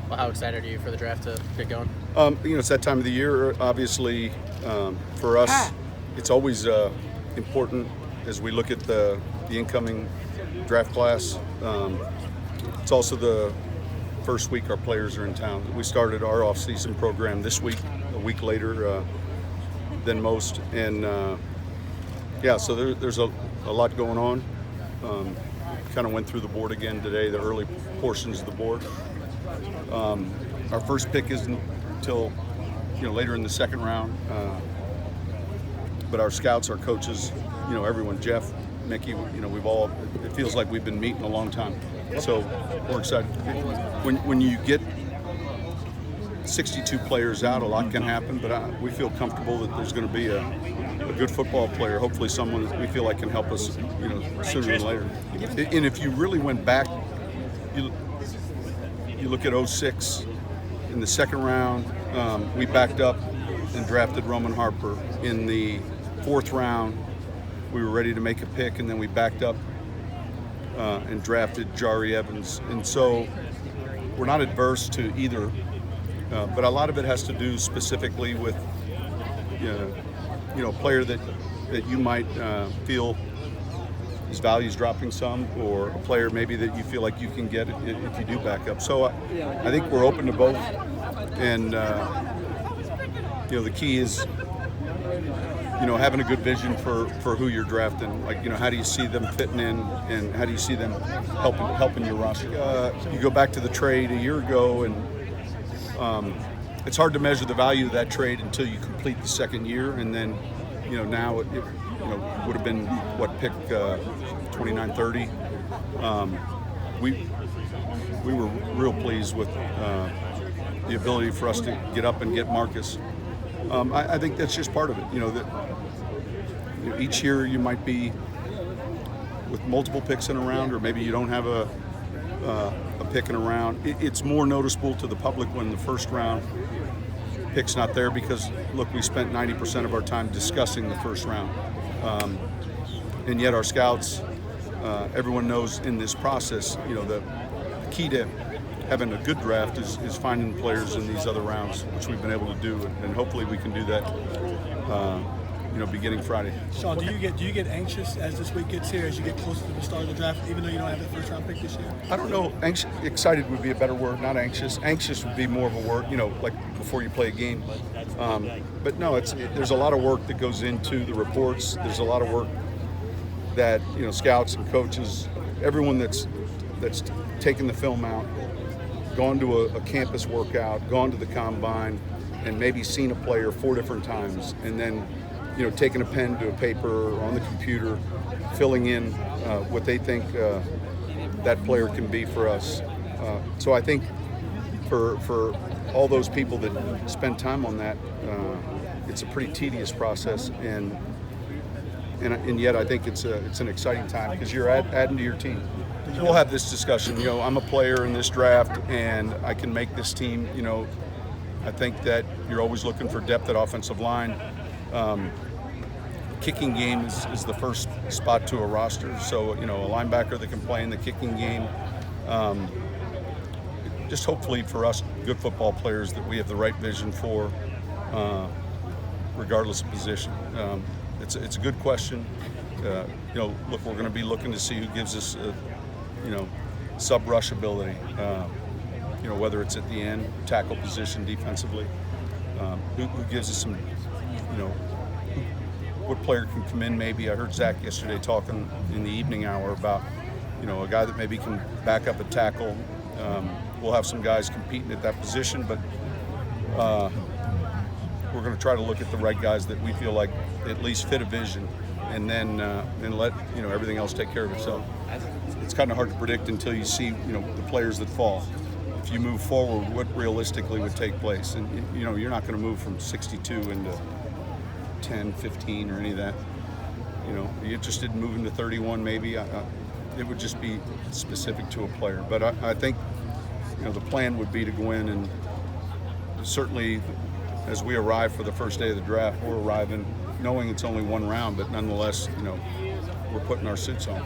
Well, how excited are you for the draft to get going? It's that time of the year. Obviously, for us, it's always important as we look at the incoming draft class. It's also the first week our players are in town. We started our off-season program this week, a week later than most, and so there's a lot going on. Kind of went through the board again today, the early portions of the board. Our first pick isn't until later in the second round, but our scouts, our coaches, everyone, Jeff, Mickey, we've all, it feels like we've been meeting a long time, so we're excited. When you get 62 players out, a lot can happen, but we feel comfortable that there's going to be a good football player, hopefully someone that we feel like can help us sooner than later. And if you really went back, you look at 06 in the second round, we backed up and drafted Roman Harper. In the fourth round, we were ready to make a pick, and then we backed up and drafted Jari Evans. And so we're not adverse to either, but a lot of it has to do specifically with a player that you might feel his value's dropping some, or a player maybe that you feel like you can get if you do back up. So I think we're open to both, and the key is having a good vision for who you're drafting. Like how do you see them fitting in, and how do you see them helping your roster? You go back to the trade a year ago, and it's hard to measure the value of that trade until you complete the second year, and then now it would have been pick 29, 30. We were real pleased with the ability for us to get up and get Marcus. I think that's just part of it. Each year you might be with multiple picks in a round, or maybe you don't have a pick in a round. It's more noticeable to the public when the first round pick's not there, because look, we spent 90% of our time discussing the first round, and yet our scouts, everyone knows in this process, the key to having a good draft is finding players in these other rounds, which we've been able to do, and hopefully we can do that beginning Friday. Sean, do you get anxious as this week gets here, as you get closer to the start of the draft, even though you don't have the first round pick this year? I don't know. Excited would be a better word, not anxious. Anxious would be more of a word, like before you play a game. But no, there's a lot of work that goes into the reports. There's a lot of work that scouts and coaches, everyone that's taken the film out, gone to a campus workout, gone to the combine, and maybe seen a player 4 different times, and then taking a pen to a paper or on the computer, filling in what they think that player can be for us. So I think for all those people that spend time on that, it's a pretty tedious process, and yet I think it's an exciting time, because you're adding to your team. We'll have this discussion. I'm a player in this draft, and I can make this team. I think that you're always looking for depth at offensive line. Kicking game is the first spot to a roster. So a linebacker that can play in the kicking game. Just hopefully for us, good football players that we have the right vision for, regardless of position. It's a good question. Look, we're going to be looking to see who gives us, sub-rush ability. Whether it's at the end, tackle position, defensively. Who gives us some, what player can come in maybe. I heard Zach yesterday talking in the evening hour about, a guy that maybe can back up a tackle. We'll have some guys competing at that position, but we're going to try to look at the right guys that we feel like at least fit a vision, and then let everything else take care of itself. It's kind of hard to predict until you see the players that fall. If you move forward, what realistically would take place, and you're not going to move from 62 into 10, 15 or any of that. Are you interested in moving to 31 maybe? It would just be specific to a player. But I think the plan would be to go in, and certainly as we arrive for the first day of the draft, we're arriving knowing it's only one round, but nonetheless, we're putting our suits on.